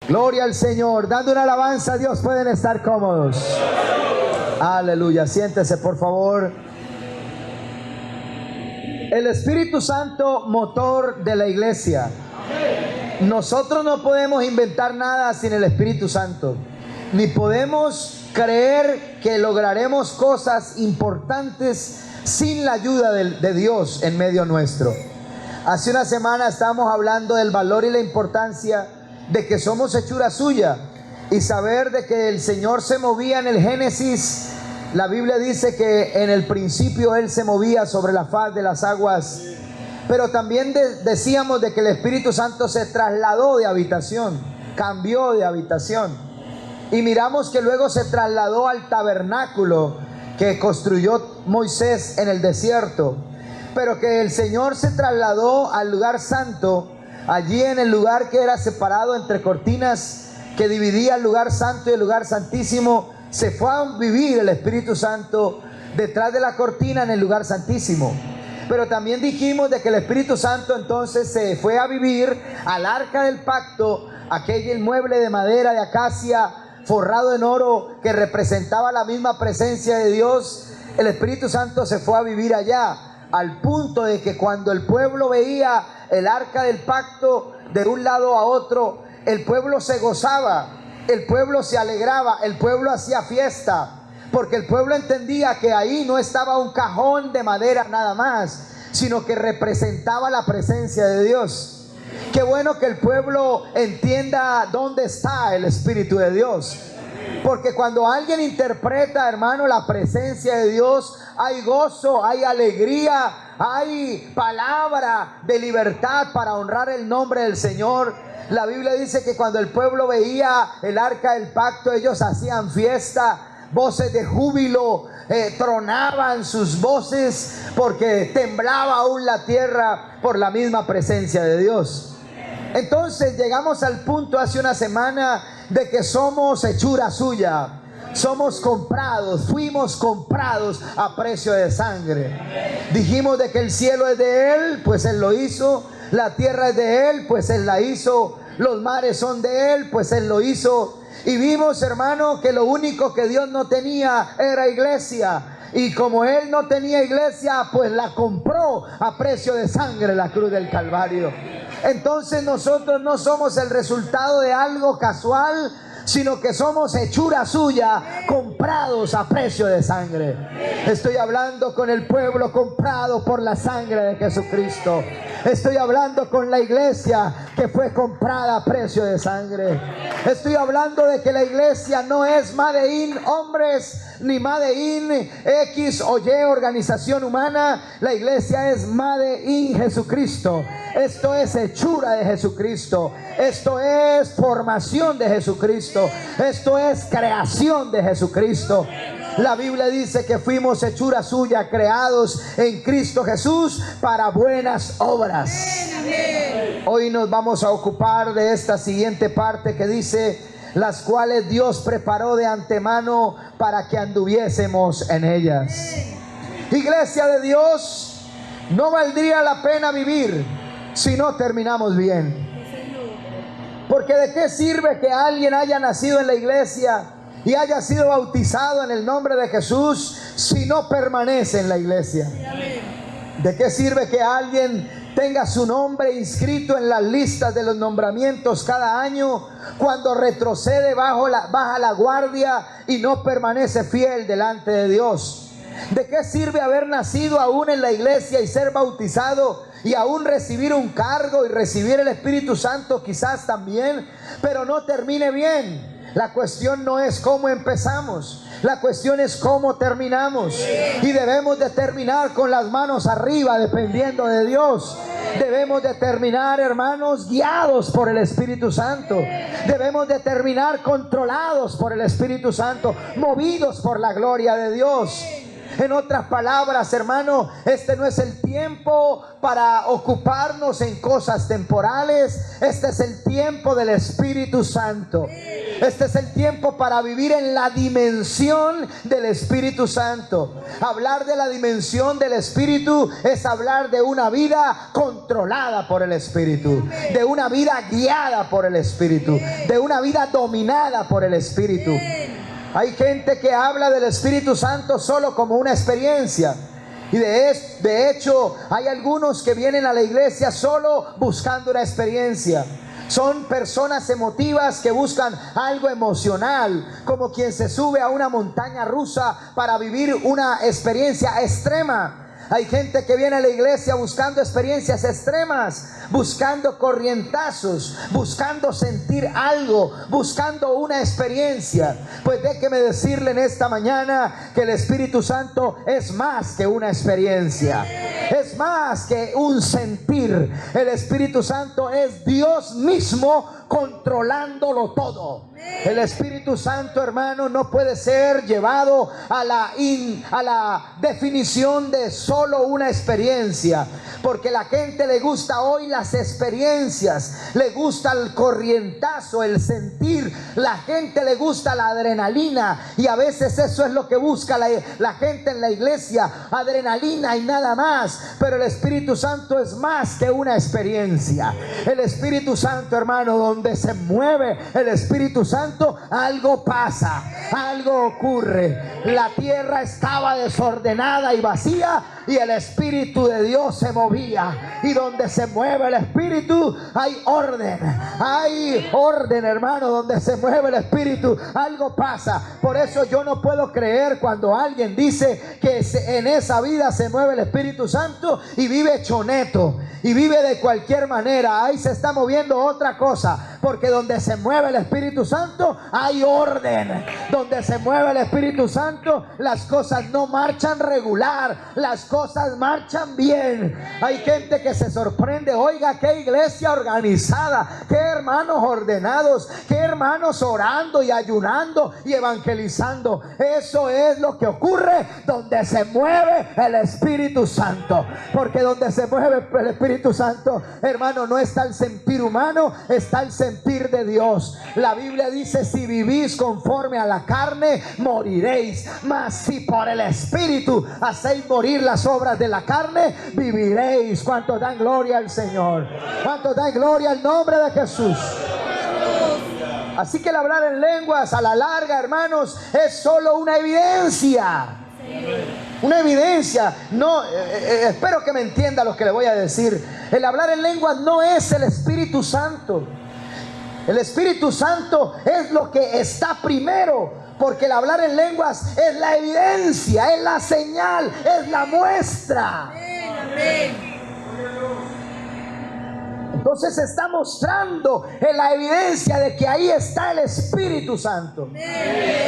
Gloria al Señor. Dando una alabanza a Dios, pueden estar cómodos. Aleluya. Siéntese, por favor. El Espíritu Santo, motor de la iglesia. Nosotros no podemos inventar nada sin el Espíritu Santo, ni podemos creer que lograremos cosas importantes sin la ayuda de Dios en medio nuestro. Hace una semana estábamos hablando del valor y la importancia de que somos hechura suya, y saber de que el Señor se movía en el Génesis. La Biblia dice que en el principio Él se movía sobre la faz de las aguas, pero también decíamos de que el Espíritu Santo se trasladó de habitación, cambió de habitación, y miramos que luego se trasladó al tabernáculo que construyó Moisés en el desierto, pero que el Señor se trasladó al lugar santo. Allí en el lugar que era separado entre cortinas que dividía el lugar santo y el lugar santísimo, se fue a vivir el Espíritu Santo detrás de la cortina en el lugar santísimo. Pero también dijimos de que el Espíritu Santo entonces se fue a vivir al arca del pacto, aquel mueble de madera de acacia forrado en oro que representaba la misma presencia de Dios. El Espíritu Santo se fue a vivir allá, al punto de que cuando el pueblo veía el arca del pacto de un lado a otro, el pueblo se gozaba, el pueblo se alegraba, el pueblo hacía fiesta, porque el pueblo entendía que ahí no estaba un cajón de madera nada más, sino que representaba la presencia de Dios. Qué bueno que el pueblo entienda dónde está el Espíritu de Dios, porque cuando alguien interpreta, hermano, la presencia de Dios, hay gozo, hay alegría, hay palabra de libertad para honrar el nombre del Señor. La Biblia dice que cuando el pueblo veía el arca del pacto, ellos hacían fiesta, voces de júbilo, tronaban sus voces, porque temblaba aún la tierra por la misma presencia de Dios. Entonces llegamos al punto hace una semana de que somos hechura suya. Somos comprados, fuimos comprados a precio de sangre. Dijimos de que el cielo es de Él, pues Él lo hizo. La tierra es de Él, pues Él la hizo. Los mares son de Él, pues Él lo hizo. Y vimos, hermano, que lo único que Dios no tenía era iglesia. Y como Él no tenía iglesia, pues la compró a precio de sangre en la cruz del Calvario. Entonces nosotros no somos el resultado de algo casual, sino que somos hechura suya, comprados a precio de sangre. Estoy hablando con el pueblo comprado por la sangre de Jesucristo. Estoy hablando con la iglesia que fue comprada a precio de sangre. Estoy hablando de que la iglesia no es made in hombres, ni made in X o Y organización humana. La iglesia es made in Jesucristo. Esto es hechura de Jesucristo. Esto es formación de Jesucristo. Esto es creación de Jesucristo. La Biblia dice que fuimos hechura suya, creados en Cristo Jesús para buenas obras. Hoy nos vamos a ocupar de esta siguiente parte que dice: las cuales Dios preparó de antemano para que anduviésemos en ellas. Iglesia de Dios, no valdría la pena vivir si no terminamos bien. Porque ¿de qué sirve que alguien haya nacido en la iglesia y haya sido bautizado en el nombre de Jesús si no permanece en la iglesia? ¿De qué sirve que alguien tenga su nombre inscrito en las listas de los nombramientos cada año cuando retrocede, baja la guardia y no permanece fiel delante de Dios? ¿De qué sirve haber nacido aún en la iglesia y ser bautizado y aún recibir un cargo y recibir el Espíritu Santo quizás también, pero no termine bien? La cuestión no es cómo empezamos, la cuestión es cómo terminamos. Y debemos de terminar con las manos arriba, dependiendo de Dios. Debemos de terminar, hermanos, guiados por el Espíritu Santo. Debemos de terminar controlados por el Espíritu Santo, movidos por la gloria de Dios. En otras palabras, hermano, este no es el tiempo para ocuparnos en cosas temporales. Este es el tiempo del Espíritu Santo. Este es el tiempo para vivir en la dimensión del Espíritu Santo. Hablar de la dimensión del Espíritu es hablar de una vida controlada por el Espíritu, de una vida guiada por el Espíritu, de una vida dominada por el Espíritu. Hay gente que habla del Espíritu Santo solo como una experiencia. Y de hecho hay algunos que vienen a la iglesia solo buscando una experiencia. Son personas emotivas que buscan algo emocional, como quien se sube a una montaña rusa para vivir una experiencia extrema. Hay gente que viene a la iglesia buscando experiencias extremas, buscando corrientazos, buscando sentir algo, buscando una experiencia. Pues déjeme decirle en esta mañana que el Espíritu Santo es más que una experiencia, es más que un sentir. El Espíritu Santo es Dios mismo controlándolo todo. El Espíritu Santo, hermano, no puede ser llevado a la definición de solo una experiencia, porque la gente le gusta hoy las experiencias, le gusta el corrientazo, el sentir. La gente le gusta la adrenalina, y a veces eso es lo que busca la gente en la iglesia, adrenalina y nada más. Pero el Espíritu Santo es más que una experiencia. El Espíritu Santo, hermano, donde se mueve el Espíritu Santo, algo pasa, algo ocurre. La tierra estaba desordenada y vacía, y el Espíritu de Dios se movía. Y donde se mueve el Espíritu hay orden. Hay orden, hermano. Donde se mueve el Espíritu algo pasa. Por eso yo no puedo creer cuando alguien dice que en esa vida se mueve el Espíritu Santo y vive choneto y vive de cualquier manera. Ahí se está moviendo otra cosa, porque donde se mueve el Espíritu Santo hay orden. Donde se mueve el Espíritu Santo, las cosas no marchan regular, las cosas marchan bien. Hay gente que se sorprende: oiga, qué iglesia organizada, qué hermanos ordenados, qué hermanos orando y ayunando y evangelizando. Eso es lo que ocurre donde se mueve el Espíritu Santo. Porque donde se mueve el Espíritu Santo, hermano, no está el sentir humano, está el sentir de Dios. La Biblia dice: si vivís conforme a la carne, moriréis, mas si por el Espíritu hacéis morir las obras de la carne, viviréis. ¿Cuántos dan gloria al Señor? ¿Cuántos dan gloria al nombre de Jesús? Así que el hablar en lenguas a la larga, hermanos, es solo una evidencia. Una evidencia. No, espero que me entienda lo que le voy a decir. El hablar en lenguas no es el Espíritu Santo. El Espíritu Santo es lo que está primero, porque el hablar en lenguas es la evidencia, es la señal, es la muestra. Amén. Entonces está mostrando en la evidencia de que ahí está el Espíritu Santo.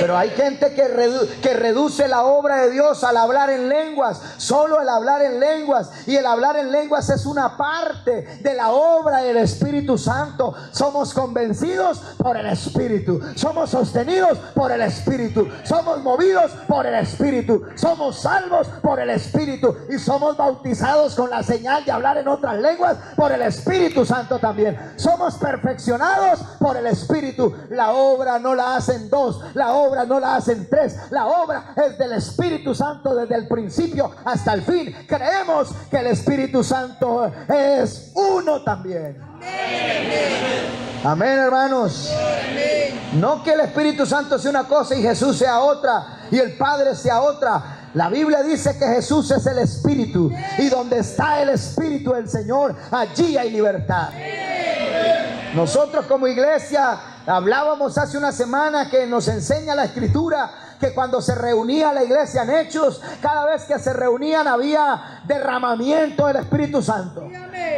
Pero hay gente que reduce la obra de Dios al hablar en lenguas, solo el hablar en lenguas. Y el hablar en lenguas es una parte de la obra del Espíritu Santo. Somos convencidos por el Espíritu, somos sostenidos por el Espíritu, somos movidos por el Espíritu, somos salvos por el Espíritu, y somos bautizados con la señal de hablar en otras lenguas por el Espíritu Santo también. Somos perfeccionados por el Espíritu. La obra no la hacen dos, la obra no la hacen tres, la obra es del Espíritu Santo desde el principio hasta el fin. Creemos que el Espíritu Santo es uno también. Amén, hermanos. No que el Espíritu Santo sea una cosa y Jesús sea otra y el Padre sea otra. La Biblia dice que Jesús es el Espíritu, y donde está el Espíritu del Señor, allí hay libertad. Nosotros como iglesia hablábamos hace una semana que nos enseña la Escritura que cuando se reunía la iglesia en Hechos, cada vez que se reunían había derramamiento del Espíritu Santo.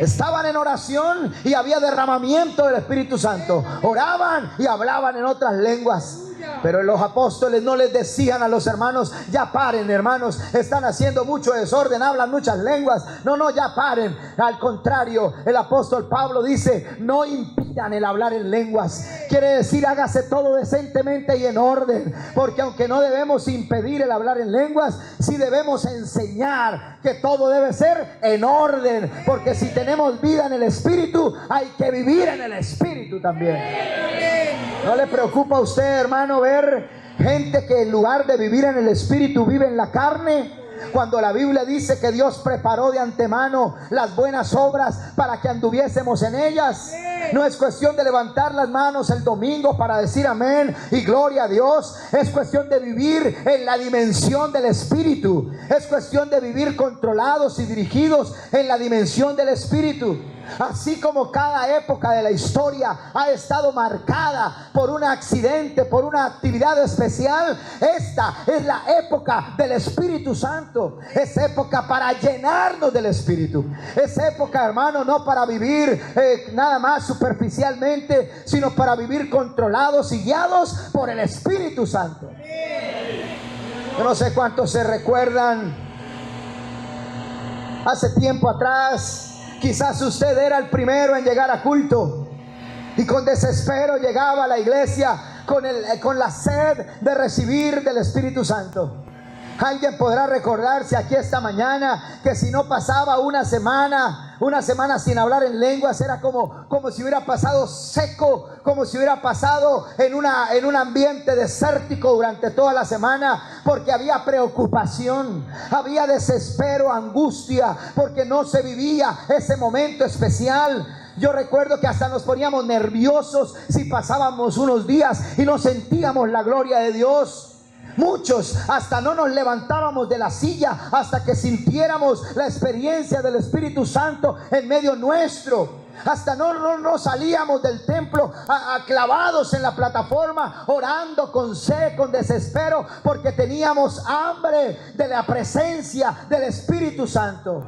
Estaban en oración y había derramamiento del Espíritu Santo. Oraban y hablaban en otras lenguas. Pero los apóstoles no les decían a los hermanos: ya paren, hermanos, están haciendo mucho desorden, hablan muchas lenguas. No, no, ya paren. Al contrario, el apóstol Pablo dice: no impidan el hablar en lenguas. Quiere decir, hágase todo decentemente y en orden. Porque aunque no debemos impedir el hablar en lenguas, sí debemos enseñar que todo debe ser en orden. Porque si tenemos vida en el Espíritu, hay que vivir en el Espíritu también. ¿No le preocupa a usted, hermano, ver gente que en lugar de vivir en el Espíritu vive en la carne? Cuando la Biblia dice que Dios preparó de antemano las buenas obras para que anduviésemos en ellas. No es cuestión de levantar las manos el domingo para decir amén y gloria a Dios. Es cuestión de vivir en la dimensión del Espíritu. Es cuestión de vivir controlados y dirigidos en la dimensión del Espíritu. Así como cada época de la historia ha estado marcada por un accidente, por una actividad especial, esta es la época del Espíritu Santo. Es época para llenarnos del Espíritu. Es época, hermano, no para vivir nada más superficialmente, sino para vivir controlados y guiados por el Espíritu Santo. Yo no sé cuántos se recuerdan hace tiempo atrás. Quizás usted era el primero en llegar a culto y con desespero llegaba a la iglesia con la sed de recibir del Espíritu Santo. Alguien podrá recordarse aquí esta mañana que si no pasaba una semana sin hablar en lenguas, era como si hubiera pasado seco, como si hubiera pasado en un ambiente desértico durante toda la semana, porque había preocupación, había desespero, angustia, porque no se vivía ese momento especial. Yo recuerdo que hasta nos poníamos nerviosos si pasábamos unos días y no sentíamos la gloria de Dios. Muchos hasta no nos levantábamos de la silla hasta que sintiéramos la experiencia del Espíritu Santo en medio nuestro. Hasta no salíamos del templo clavados en la plataforma, orando con sed, con desespero, porque teníamos hambre de la presencia del Espíritu Santo.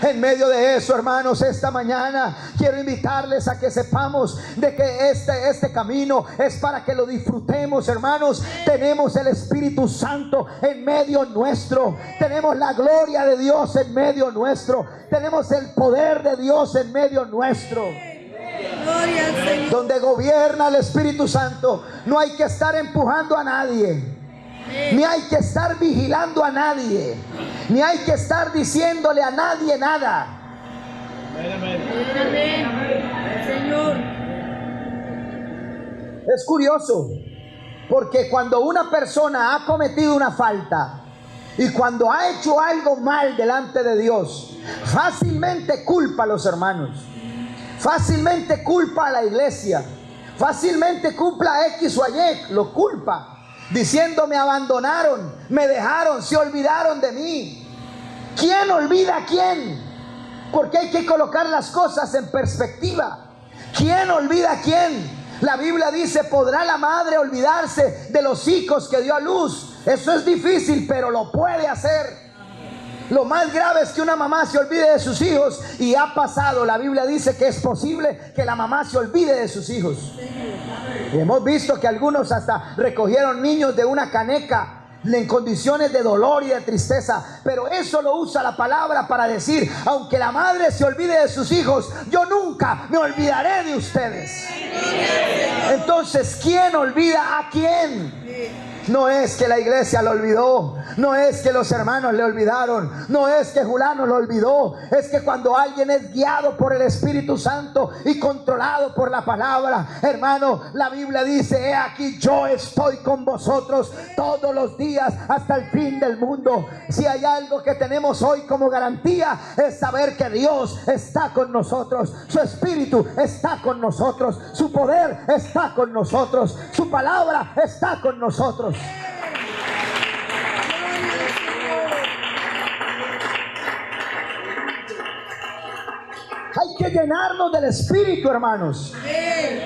En medio de eso, hermanos, esta mañana quiero invitarles a que sepamos de que este camino es para que lo disfrutemos, hermanos. Tenemos el Espíritu Santo en medio nuestro, tenemos la gloria de Dios en medio nuestro, tenemos el poder de Dios en medio nuestro. Donde gobierna el Espíritu Santo, no hay que estar empujando a nadie, ni hay que estar vigilando a nadie, ni hay que estar diciéndole a nadie nada. Señor. Es curioso, porque cuando una persona ha cometido una falta y cuando ha hecho algo mal delante de Dios, fácilmente culpa a los hermanos, fácilmente culpa a la iglesia, fácilmente culpa a X o a Y, lo culpa, diciendo: me abandonaron, me dejaron, se olvidaron de mí. ¿Quién olvida a quién? Porque hay que colocar las cosas en perspectiva. ¿Quién olvida a quién? La Biblia dice: ¿podrá la madre olvidarse de los hijos que dio a luz? Eso es difícil, pero lo puede hacer. Lo más grave es que una mamá se olvide de sus hijos, y ha pasado. La Biblia dice que es posible que la mamá se olvide de sus hijos. Y hemos visto que algunos hasta recogieron niños de una caneca en condiciones de dolor y de tristeza, pero eso lo usa la palabra para decir: aunque la madre se olvide de sus hijos, yo nunca me olvidaré de ustedes. Entonces, ¿quién olvida a quién? No es que la iglesia lo olvidó, no es que los hermanos le olvidaron, no es que Julano lo olvidó. Es que cuando alguien es guiado por el Espíritu Santo y controlado por la palabra, hermano, la Biblia dice: he aquí, yo estoy con vosotros todos los días hasta el fin del mundo. Si hay algo que tenemos hoy como garantía, es saber que Dios está con nosotros, su Espíritu está con nosotros, su poder está con nosotros, su palabra está con nosotros. Hay que llenarnos del Espíritu, hermanos,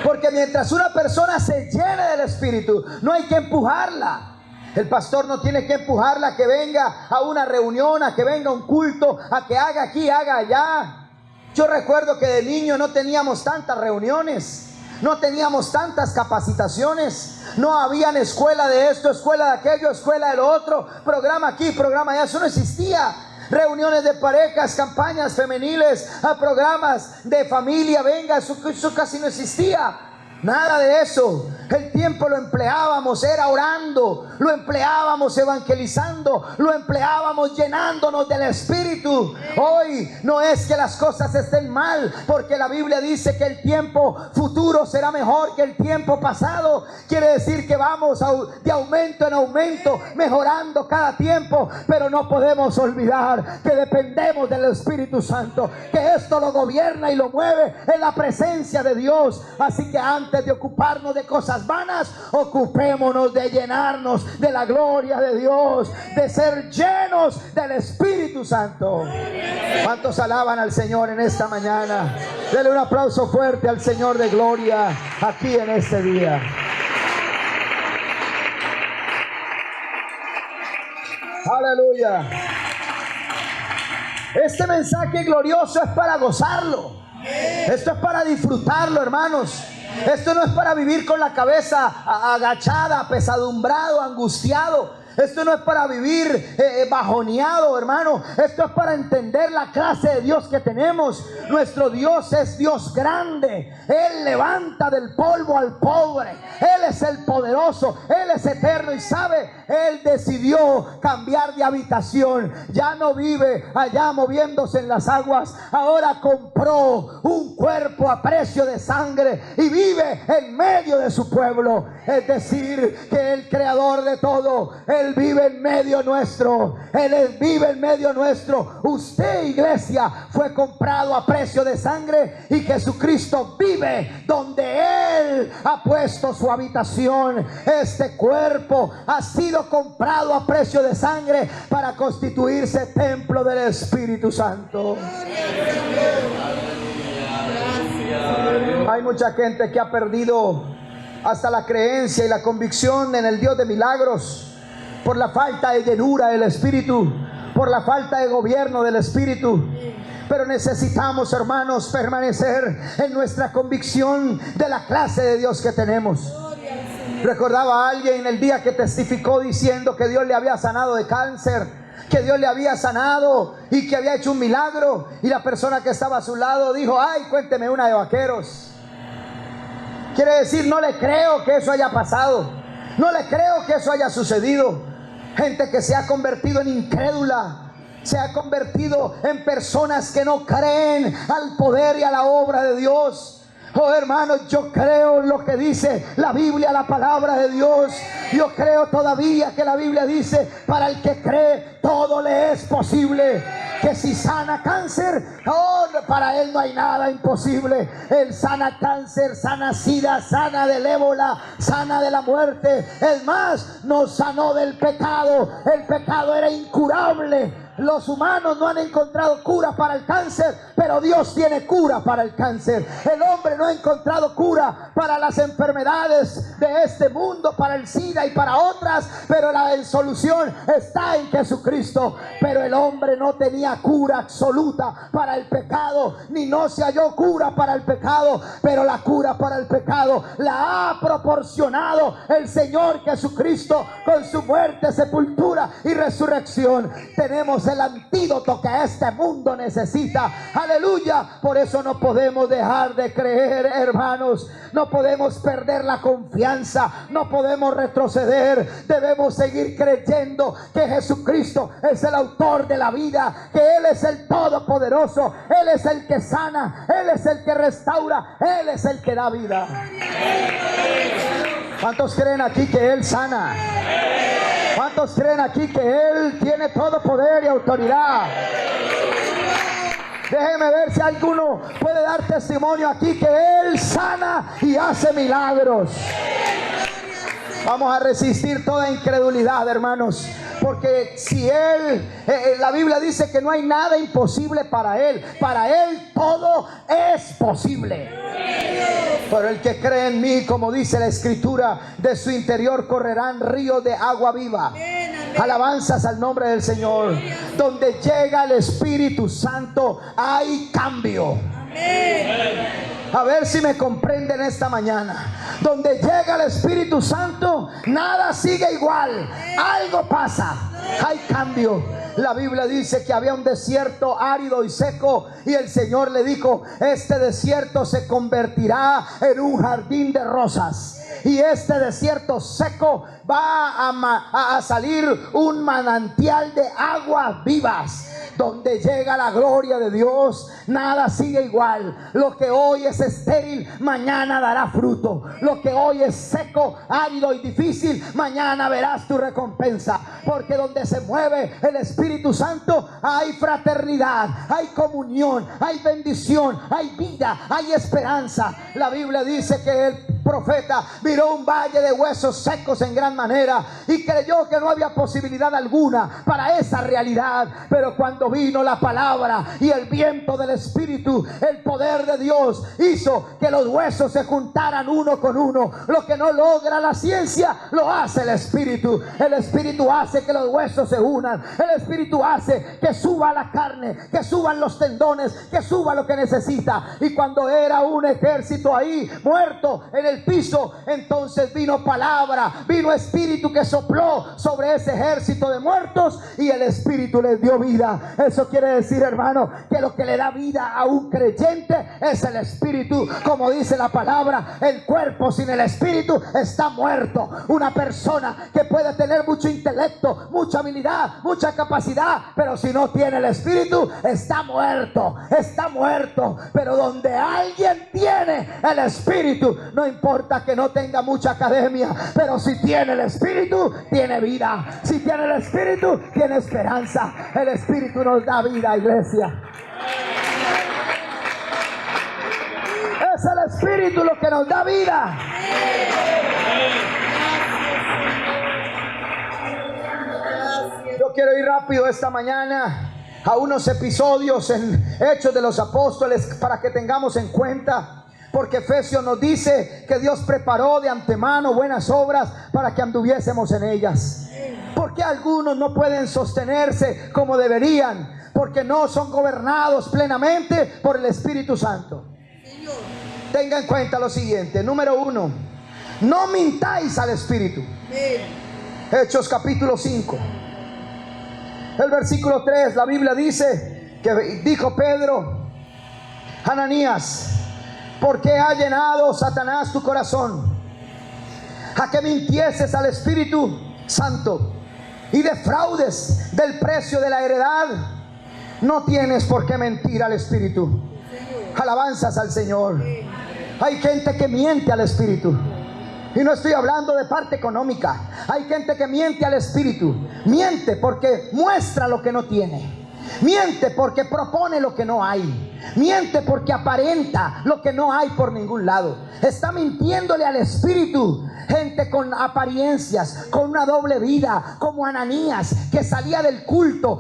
porque mientras una persona se llene del Espíritu, no hay que empujarla. El pastor no tiene que empujarla a que venga a una reunión, a que venga a un culto, a que haga aquí, haga allá. Yo recuerdo que de niño no teníamos tantas reuniones. no teníamos tantas capacitaciones, no habían escuela de esto, escuela de aquello, escuela de lo otro, programa aquí, programa allá, eso no existía. Reuniones de parejas, campañas femeniles, programas de familia, venga, eso casi no existía. Nada de eso. El tiempo lo empleábamos, era orando, lo empleábamos evangelizando, lo empleábamos llenándonos del Espíritu. Hoy no es que las cosas estén mal, porque la Biblia dice que el tiempo futuro será mejor que el tiempo pasado. Quiere decir que vamos de aumento en aumento, mejorando cada tiempo, pero no podemos olvidar que dependemos del Espíritu Santo, que esto lo gobierna y lo mueve en la presencia de Dios. Así que antes de ocuparnos de cosas vanas, ocupémonos de llenarnos de la gloria de Dios, de ser llenos del Espíritu Santo. ¿Cuántos alaban al Señor en esta mañana? Dele un aplauso fuerte al Señor de gloria aquí en este día. Aleluya. Este mensaje glorioso es para gozarlo. Esto es para disfrutarlo, hermanos. Esto no es para vivir con la cabeza agachada, apesadumbrado, angustiado. Esto no es para vivir bajoneado, hermano. Esto es para entender la clase de Dios que tenemos. Nuestro Dios es Dios grande. Él levanta del polvo al pobre. Él es el poderoso. Él es eterno. Y sabe, Él decidió cambiar de habitación. Ya no vive allá moviéndose en las aguas. Ahora compró un cuerpo a precio de sangre y vive en medio de su pueblo. Es decir, que el creador de todo, Él vive en medio nuestro. Él vive en medio nuestro. Usted, iglesia, fue comprado a precio de sangre, y Jesucristo vive donde Él ha puesto su habitación. Este cuerpo ha sido comprado a precio de sangre para constituirse templo del Espíritu Santo. Hay mucha gente que ha perdido hasta la creencia y la convicción en el Dios de milagros, por la falta de llenura del Espíritu, por la falta de gobierno del Espíritu. Pero necesitamos, hermanos, permanecer en nuestra convicción de la clase de Dios que tenemos. Recordaba a alguien el día que testificó diciendo que Dios le había sanado de cáncer, que Dios le había sanado y que había hecho un milagro, y la persona que estaba a su lado dijo: ay, cuénteme una de vaqueros. Quiere decir, no le creo que eso haya pasado, no le creo que eso haya sucedido. Gente que se ha convertido en incrédula, se ha convertido en personas que no creen al poder y a la obra de Dios. Oh, hermanos, yo creo lo que dice la Biblia, la palabra de Dios. Yo creo todavía que la Biblia dice: para el que cree, todo le es posible. Que si sana cáncer, oh, para Él no hay nada imposible. Él sana cáncer, sana sida, sana del ébola, sana de la muerte. Es más, nos sanó del pecado. El pecado era incurable. Los humanos no han encontrado cura para el cáncer, pero Dios tiene cura para el cáncer. El hombre no ha encontrado cura para las enfermedades de este mundo, para el SIDA y para otras, pero la solución está en Jesucristo. Pero el hombre no tenía cura absoluta para el pecado, ni no se halló cura para el pecado, pero la cura para el pecado la ha proporcionado el Señor Jesucristo con su muerte, sepultura y resurrección. Tenemos el antídoto que este mundo necesita. Aleluya. Por eso no podemos dejar de creer, hermanos. No podemos perder la confianza, no podemos retroceder. Debemos seguir creyendo que Jesucristo es el autor de la vida, que Él es el todopoderoso, Él es el que sana, Él es el que restaura, Él es el que da vida. ¿Cuántos creen aquí que Él sana? ¿Cuántos creen aquí que Él tiene todo poder y autoridad? Déjeme ver si alguno puede dar testimonio aquí que Él sana y hace milagros. Vamos a resistir toda incredulidad, hermanos, porque si Él, la Biblia dice que no hay nada imposible para Él todo es posible. Pero el que cree en mí, como dice la Escritura, de su interior correrán ríos de agua viva. Alabanzas al nombre del Señor. Donde llega el Espíritu Santo hay cambio. A ver si me comprenden esta mañana. Donde llega el Espíritu Santo, nada sigue igual. Algo pasa. Hay cambio. La Biblia dice que había un desierto árido y seco, y el Señor le dijo: este desierto se convertirá en un jardín de rosas, y este desierto seco va a salir un manantial de aguas vivas. Donde llega la gloria de Dios, nada sigue igual. Lo que hoy es estéril, mañana dará fruto. Lo que hoy es seco, árido y difícil, mañana verás tu recompensa. Porque donde se mueve el Espíritu Santo, hay fraternidad, hay comunión, hay bendición, hay vida, hay esperanza. La Biblia dice que el profeta miró un valle de huesos secos en gran manera y creyó que no había posibilidad alguna para esa realidad. Pero cuando vino la palabra y el viento del Espíritu, el poder de Dios hizo que los huesos se juntaran uno con uno. Lo que no logra la ciencia, lo hace el Espíritu. El Espíritu hace que los huesos se unan. El Espíritu hace que suba la carne, que suban los tendones, que suba lo que necesita. Y cuando era un ejército ahí muerto en el piso, entonces vino palabra, vino Espíritu que sopló sobre ese ejército de muertos, y el Espíritu les dio vida. Eso quiere decir, hermano, que lo que le da vida a un creyente es el Espíritu. Como dice la palabra, el cuerpo sin el Espíritu está muerto. Una persona que puede tener mucho intelecto, mucha habilidad, mucha capacidad, pero si no tiene el Espíritu, está muerto, está muerto. Pero donde alguien tiene el Espíritu, no importa que no tenga mucha academia, pero si tiene el Espíritu, tiene vida. Si tiene el Espíritu, tiene esperanza. El Espíritu nos da vida, iglesia. Es el Espíritu lo que nos da vida. Yo quiero ir rápido esta mañana a unos episodios en Hechos de los Apóstoles para que tengamos en cuenta. Porque Efesios nos dice que Dios preparó de antemano buenas obras para que anduviésemos en ellas. Porque algunos no pueden sostenerse como deberían, porque no son gobernados plenamente por el Espíritu Santo. Tenga en cuenta lo siguiente. Número 1, no mintáis al Espíritu. Hechos capítulo 5, el versículo 3, la Biblia dice que dijo Pedro: Ananías, ¿por qué ha llenado Satanás tu corazón a que mintieses al Espíritu Santo y defraudes del precio de la heredad? No tienes por qué mentir al Espíritu. Alabanzas al Señor. Hay gente que miente al Espíritu. Y no estoy hablando de parte económica. Hay gente que miente al Espíritu. Miente porque muestra lo que no tiene. Miente porque propone lo que no hay. Miente porque aparenta lo que no hay por ningún lado. Está mintiéndole al Espíritu. Gente con apariencias, con una doble vida, como Ananías, que salía del culto,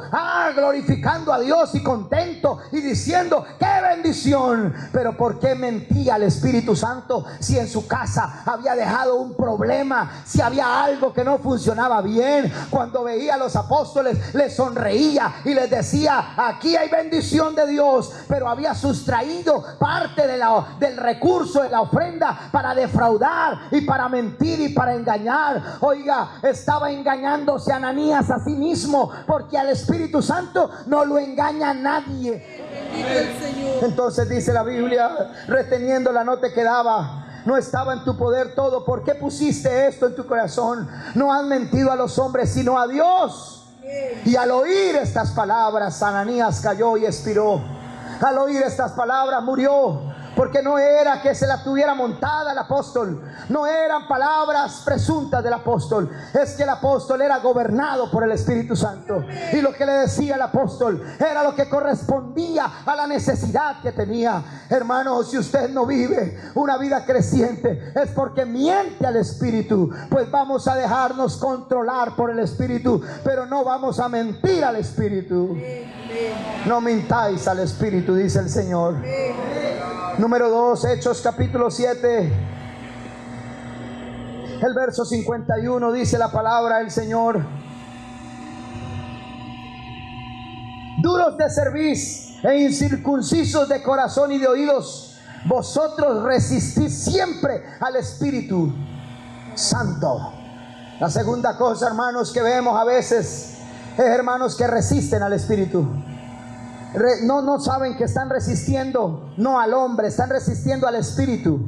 glorificando a Dios y contento y diciendo: ¡qué bendición! Pero ¿por qué mentía al Espíritu Santo si en su casa había dejado un problema, si había algo que no funcionaba bien? Cuando veía a los apóstoles, les sonreía y les decía: aquí hay bendición de Dios, pero había sustraído parte del recurso de la ofrenda para defraudar y para mentir y para engañar. Oiga, estaba engañándose Ananías a sí mismo, porque al Espíritu Santo no lo engaña nadie. Entonces dice la Biblia: reteniéndola no te quedaba, no estaba en tu poder todo. ¿Por qué pusiste esto en tu corazón? No has mentido a los hombres, sino a Dios. Y al oír estas palabras, Ananías cayó y expiró. Al oír estas palabras murió. Porque no era que se la tuviera montada el apóstol, no eran palabras presuntas del apóstol, es que el apóstol era gobernado por el Espíritu Santo, y lo que le decía el apóstol era lo que correspondía a la necesidad que tenía. Hermano, si usted no vive una vida creciente, es porque miente al Espíritu. Pues vamos a dejarnos controlar por el Espíritu, pero no vamos a mentir al Espíritu. No mintáis al Espíritu, dice el Señor. Número 2, Hechos capítulo 7, el verso 51, dice la palabra del Señor: duros de cerviz e incircuncisos de corazón y de oídos, vosotros resistís siempre al Espíritu Santo. La segunda cosa, hermanos, que vemos a veces es hermanos que resisten al Espíritu. No saben que están resistiendo no al hombre, están resistiendo al Espíritu.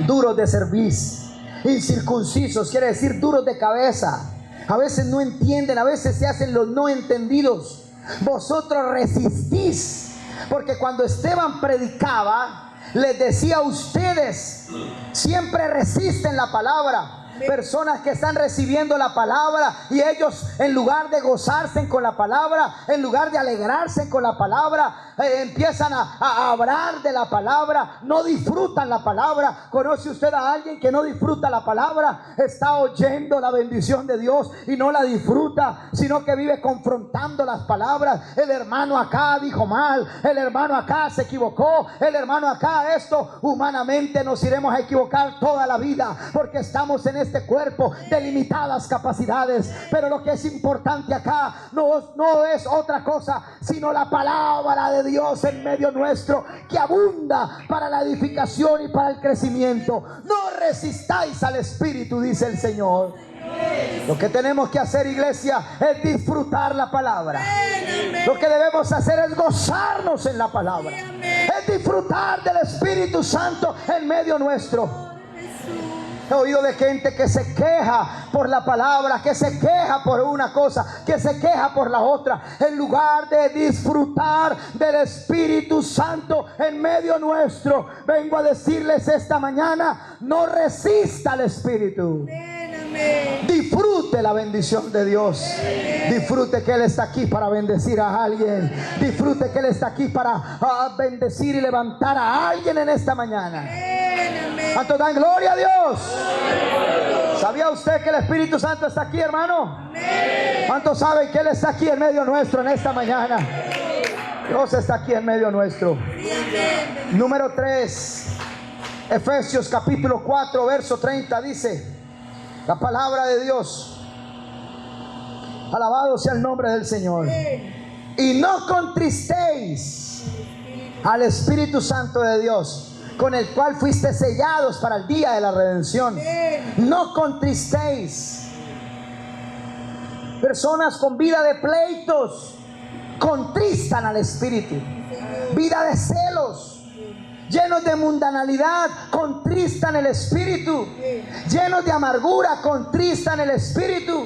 Duros de cerviz, incircuncisos, quiere decir duros de cabeza. A veces no entienden, a veces se hacen los no entendidos. Vosotros resistís, porque cuando Esteban predicaba, les decía a ustedes, siempre resisten la palabra. Personas que están recibiendo la palabra y ellos, en lugar de gozarse con la palabra, en lugar de alegrarse con la palabra, empiezan a hablar de la palabra, no disfrutan la palabra. ¿Conoce usted a alguien que no disfruta la palabra? Está oyendo la bendición de Dios y no la disfruta, sino que vive confrontando las palabras. El hermano acá dijo mal, el hermano acá se equivocó, el hermano acá esto. Humanamente nos iremos a equivocar toda la vida, porque estamos en este cuerpo de limitadas capacidades. Pero lo que es importante acá no es otra cosa sino la palabra de Dios en medio nuestro, que abunda para la edificación y para el crecimiento. No resistáis al Espíritu, dice el Señor. Lo que tenemos que hacer, iglesia, es disfrutar la palabra. Lo que debemos hacer es gozarnos en la palabra, es disfrutar del Espíritu Santo en medio nuestro. He oído de gente que se queja por la palabra, que se queja por una cosa, que se queja por la otra, en lugar de disfrutar del Espíritu Santo en medio nuestro. Vengo a decirles esta mañana: no resista al Espíritu. Disfrute la bendición de Dios. Disfrute que Él está aquí para bendecir a alguien. Disfrute que Él está aquí para bendecir y levantar a alguien en esta mañana. ¿Cuántos dan gloria a Dios? ¿Sabía usted que el Espíritu Santo está aquí, hermano? ¿Cuántos saben que Él está aquí en medio nuestro en esta mañana? Dios está aquí en medio nuestro. Número 3, Efesios capítulo 4 verso 30 dice la palabra de Dios: alabado sea el nombre del Señor. Y no contristéis al Espíritu Santo de Dios, con el cual fuiste sellados para el día de la redención. No contristéis. Personas con vida de pleitos contristan al Espíritu. Vida de celos, llenos de mundanalidad, contristan el Espíritu. Llenos de amargura, contristan el Espíritu.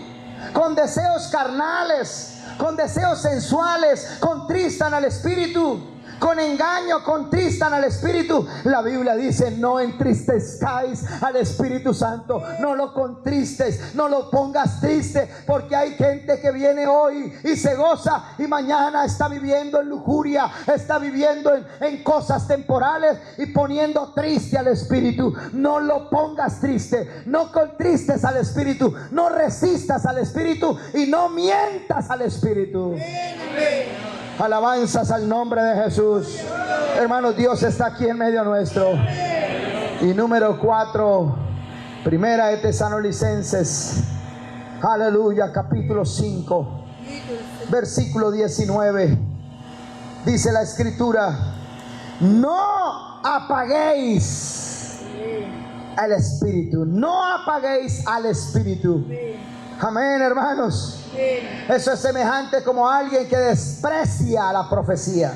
Con deseos carnales, con deseos sensuales, contristan al Espíritu. Con engaño contristan al Espíritu. La Biblia dice: no entristezcáis al Espíritu Santo. No lo contristes, no lo pongas triste, porque hay gente que viene hoy y se goza y mañana está viviendo en lujuria, está viviendo en cosas temporales y poniendo triste al Espíritu. No lo pongas triste, no contristes al Espíritu, no resistas al Espíritu y no mientas al Espíritu. Alabanzas al nombre de Jesús. Hermanos, Dios está aquí en medio nuestro. Y número 4, Primera de Tesalonicenses, aleluya, capítulo 5 versículo 19. Dice la Escritura: no apaguéis al Espíritu. No apaguéis al Espíritu. Amén, hermanos. Eso es semejante como alguien que desprecia la profecía,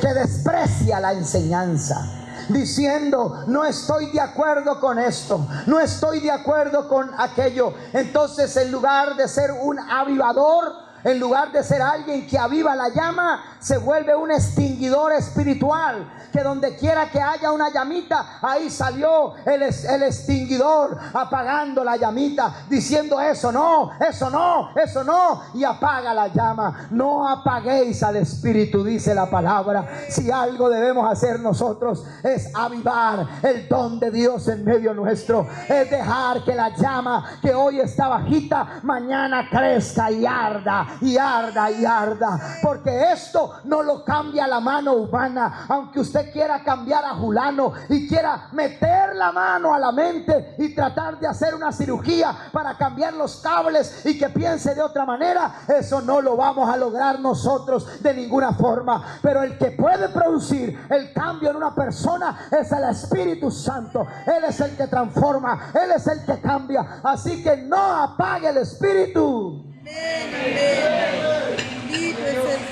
que desprecia la enseñanza, diciendo: no estoy de acuerdo con esto, no estoy de acuerdo con aquello. Entonces, en lugar de ser un avivador, en lugar de ser alguien que aviva la llama, se vuelve un extinguidor espiritual, que donde quiera que haya una llamita, ahí salió el extinguidor apagando la llamita, diciendo: eso no, eso no, eso no, y apaga la llama. No apaguéis al Espíritu, dice la palabra. Si algo debemos hacer nosotros es avivar el don de Dios en medio nuestro, es dejar que la llama que hoy está bajita, mañana crezca y arda y arda y arda, porque esto no lo cambia la mano humana. Aunque usted quiera cambiar a Julano y quiera meter la mano a la mente y tratar de hacer una cirugía para cambiar los cables y que piense de otra manera, eso no lo vamos a lograr nosotros de ninguna forma. Pero el que puede producir el cambio en una persona es el Espíritu Santo. Él es el que transforma, Él es el que cambia. Así que no apague el Espíritu.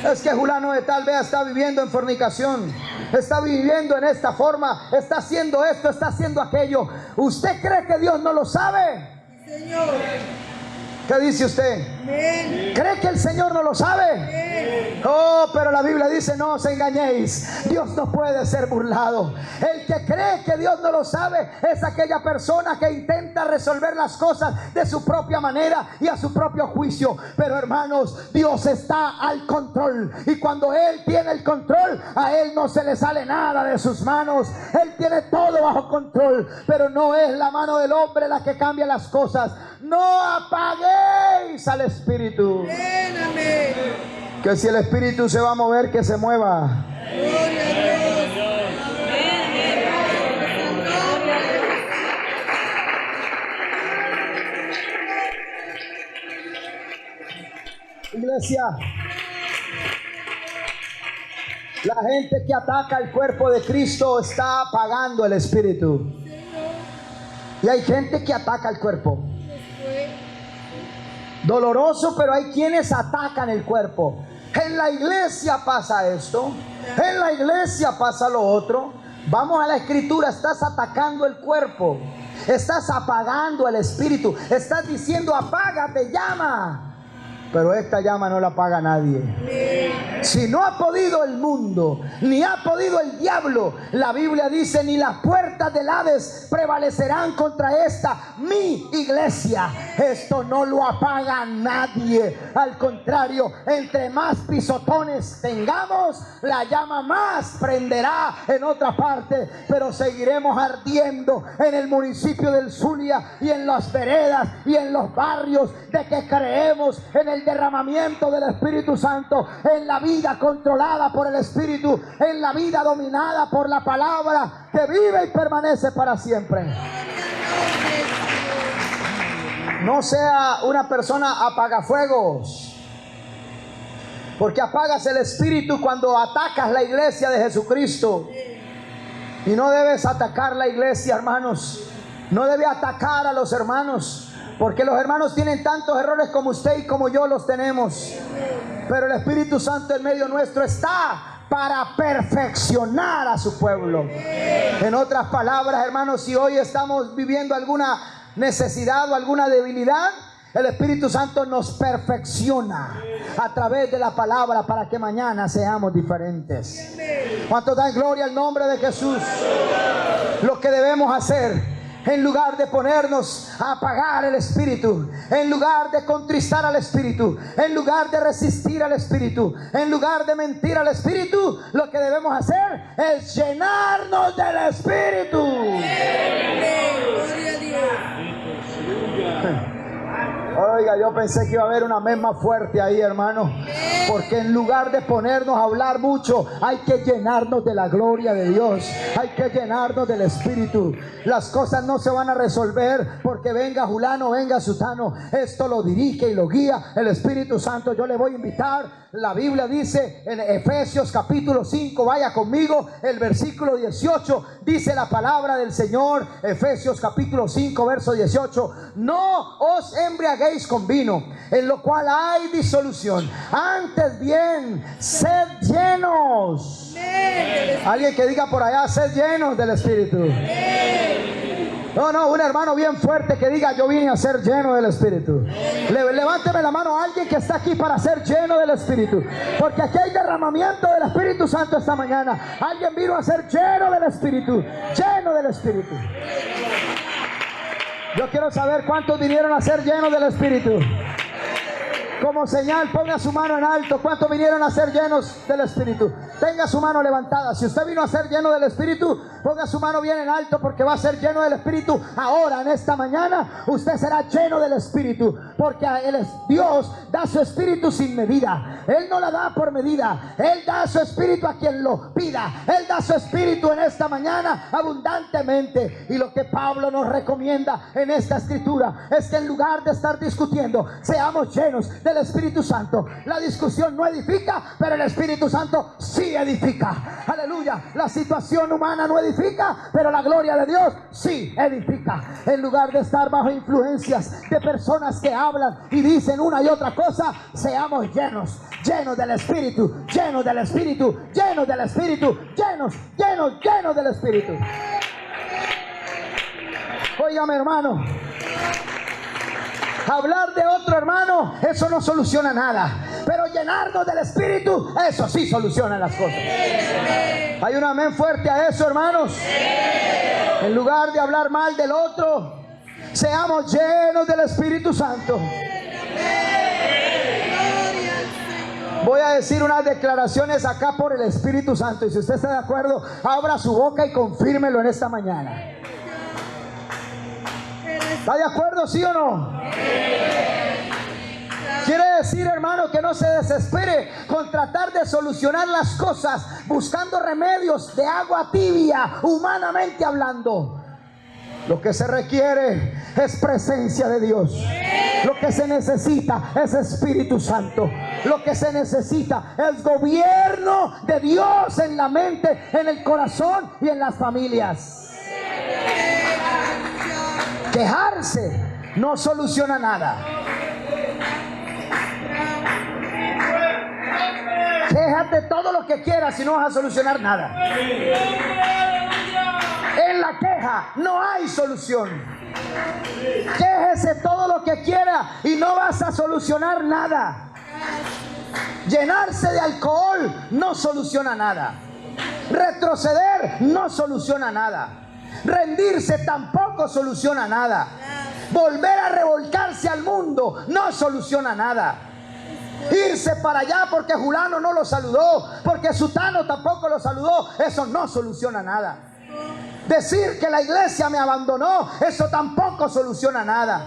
Es que Julano de tal vez está viviendo en fornicación, está viviendo en esta forma, está haciendo esto, está haciendo aquello. ¿Usted cree que Dios no lo sabe? Señor. ¿Qué dice usted? Amén. ¿Cree que el Señor no lo sabe? Amén. Oh, pero la Biblia dice: no os engañéis, Dios no puede ser burlado. El que cree que Dios no lo sabe es aquella persona que intenta resolver las cosas de su propia manera y a su propio juicio. Pero hermanos, Dios está al control, y cuando Él tiene el control, a Él no se le sale nada de sus manos. Él tiene todo bajo control, pero no es la mano del hombre la que cambia las cosas. No apaguéis al Espíritu. Amén. Que si el Espíritu se va a mover, que se mueva. Gloria a Dios. Iglesia, la gente que ataca el cuerpo de Cristo está apagando el Espíritu. Y hay gente que ataca el cuerpo. Doloroso, pero hay quienes atacan el cuerpo. En la iglesia pasa esto, en la iglesia pasa lo otro. Vamos a la Escritura: estás atacando el cuerpo, estás apagando el Espíritu, estás diciendo: apágate, llama. Pero esta llama no la apaga nadie. Si no ha podido el mundo, ni ha podido el diablo, la Biblia dice: ni las puertas del Hades prevalecerán contra esta, mi iglesia. Esto no lo apaga nadie. Al contrario, entre más pisotones tengamos, la llama más prenderá en otra parte. Pero seguiremos ardiendo en el municipio del Zulia y en las veredas y en los barrios de que creemos en el derramamiento del Espíritu Santo, en la vida controlada por el Espíritu, en la vida dominada por la palabra que vive y permanece para siempre. No sea una persona apagafuegos, porque apagas el Espíritu cuando atacas la iglesia de Jesucristo. Y no debes atacar la iglesia, hermanos. No debe atacar a los hermanos, porque los hermanos tienen tantos errores como usted y como yo los tenemos. Pero el Espíritu Santo en medio nuestro está para perfeccionar a su pueblo. En otras palabras, hermanos, si hoy estamos viviendo alguna necesidad o alguna debilidad, el Espíritu Santo nos perfecciona a través de la palabra para que mañana seamos diferentes. ¿Cuántos dan gloria al nombre de Jesús? Lo que debemos hacer, en lugar de ponernos a apagar el Espíritu, en lugar de contristar al Espíritu, en lugar de resistir al Espíritu, en lugar de mentir al Espíritu, lo que debemos hacer es llenarnos del Espíritu. Gloria a Dios. Oiga, yo pensé que iba a haber una amén más fuerte ahí, hermano. Porque en lugar de ponernos a hablar mucho, hay que llenarnos de la gloria de Dios. Hay que llenarnos del Espíritu. Las cosas no se van a resolver porque venga Julano, venga Sutano. Esto lo dirige y lo guía el Espíritu Santo. Yo le voy a invitar. La Biblia dice en Efesios capítulo 5, vaya conmigo, el versículo 18, dice la palabra del Señor. Efesios capítulo 5, verso 18: no os embriaguéis con vino, en lo cual hay disolución, antes bien sed llenos. Alguien que diga por allá: sed llenos del Espíritu. No, un hermano bien fuerte que diga: yo vine a ser lleno del Espíritu. Levánteme la mano a alguien que está aquí para ser lleno del Espíritu, porque aquí hay derramamiento del Espíritu Santo esta mañana. Alguien vino a ser lleno del Espíritu, lleno del Espíritu. Yo quiero saber cuántos vinieron a ser llenos del Espíritu. Como señal, ponga su mano en alto. ¿Cuántos vinieron a ser llenos del Espíritu? Tenga su mano levantada. Si usted vino a ser lleno del Espíritu, ponga su mano bien en alto, porque va a ser lleno del Espíritu ahora, en esta mañana. Usted será lleno del Espíritu. porque Dios da su espíritu sin medida. Él no la da por medida. Él da su espíritu a quien lo pida. Él da su espíritu en esta mañana abundantemente. Y lo que Pablo nos recomienda en esta escritura es que en lugar de estar discutiendo, seamos llenos del Espíritu Santo. La discusión no edifica, pero el Espíritu Santo sí edifica. Aleluya. La situación humana no edifica, pero la gloria de Dios sí edifica. En lugar de estar bajo influencias de personas que hablan y dicen una y otra cosa, seamos llenos del Espíritu, llenos del Espíritu, llenos del Espíritu, llenos del Espíritu. Óigame, hermano, hablar de otro hermano, eso no soluciona nada, pero llenarnos del Espíritu, eso sí soluciona las cosas. Hay un amén fuerte a eso, hermanos. En lugar de hablar mal del otro, seamos llenos del Espíritu Santo. Voy a decir unas declaraciones acá por el Espíritu Santo, y si usted está de acuerdo, abra su boca y confírmelo en esta mañana. ¿Está de acuerdo, sí o no? Quiere decir, hermano, que no se desespere con tratar de solucionar las cosas buscando remedios de agua tibia, humanamente hablando. Lo que se requiere es presencia de Dios. Lo que se necesita es Espíritu Santo. Lo que se necesita es gobierno de Dios en la mente, en el corazón y en las familias. Quejarse no soluciona nada. Quéjate todo lo que quieras y no vas a solucionar nada. En la queja no hay solución. Quéjese todo lo que quiera y no vas a solucionar nada. Llenarse de alcohol no soluciona nada. Retroceder no soluciona nada. Rendirse tampoco soluciona nada. Volver a revolcarse al mundo no soluciona nada. Irse para allá porque Julano no lo saludó, porque Sutano tampoco lo saludó, eso no soluciona nada. Decir que la iglesia me abandonó, eso tampoco soluciona nada.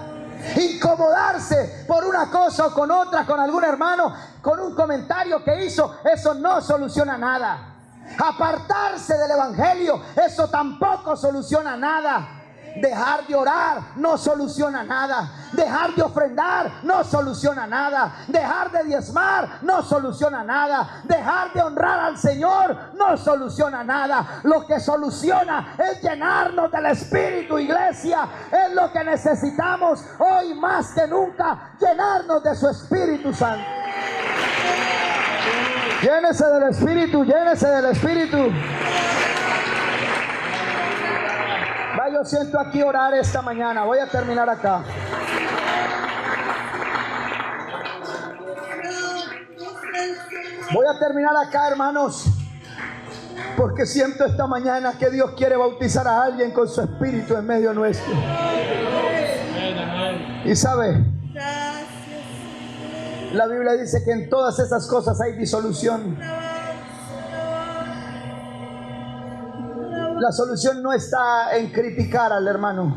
Incomodarse por una cosa o con otra, con algún hermano, con un comentario que hizo, eso no soluciona nada. Apartarse del evangelio, eso tampoco soluciona nada. Dejar de orar no soluciona nada. Dejar de ofrendar no soluciona nada. Dejar de diezmar no soluciona nada. Dejar de honrar al Señor no soluciona nada. Lo que soluciona es llenarnos del Espíritu, iglesia. Es lo que necesitamos hoy más que nunca, llenarnos de su Espíritu Santo. Llénese del Espíritu, llénese del Espíritu. Yo siento aquí orar esta mañana. Voy a terminar acá. Voy a terminar acá, hermanos, porque siento esta mañana que Dios quiere bautizar a alguien con su Espíritu en medio nuestro. Y sabe, la Biblia dice que en todas esas cosas hay disolución. La solución no está en criticar al hermano.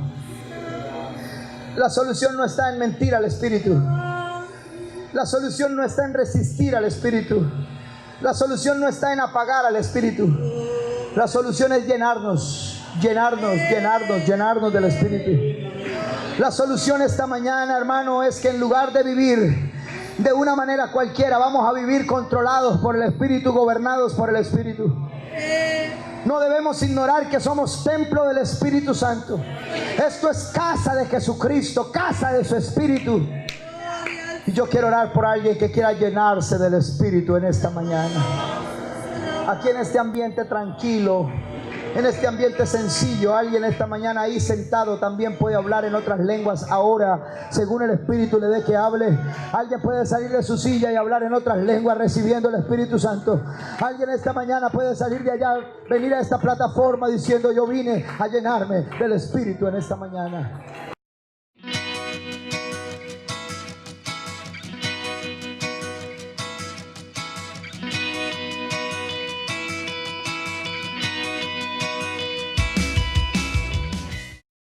La solución no está en mentir al Espíritu. La solución no está en resistir al Espíritu. La solución no está en apagar al Espíritu. La solución es llenarnos del Espíritu. La solución esta mañana, hermano, es que en lugar de vivir de una manera cualquiera, vamos a vivir controlados por el Espíritu, gobernados por el Espíritu. No debemos ignorar que somos templo del Espíritu Santo. Esto es casa de Jesucristo, casa de su Espíritu. Y yo quiero orar por alguien que quiera llenarse del Espíritu en esta mañana. Aquí en este ambiente tranquilo, en este ambiente sencillo, alguien esta mañana ahí sentado también puede hablar en otras lenguas ahora, según el Espíritu le dé que hable. Alguien puede salir de su silla y hablar en otras lenguas recibiendo el Espíritu Santo. Alguien esta mañana puede salir de allá, venir a esta plataforma diciendo: yo vine a llenarme del Espíritu en esta mañana.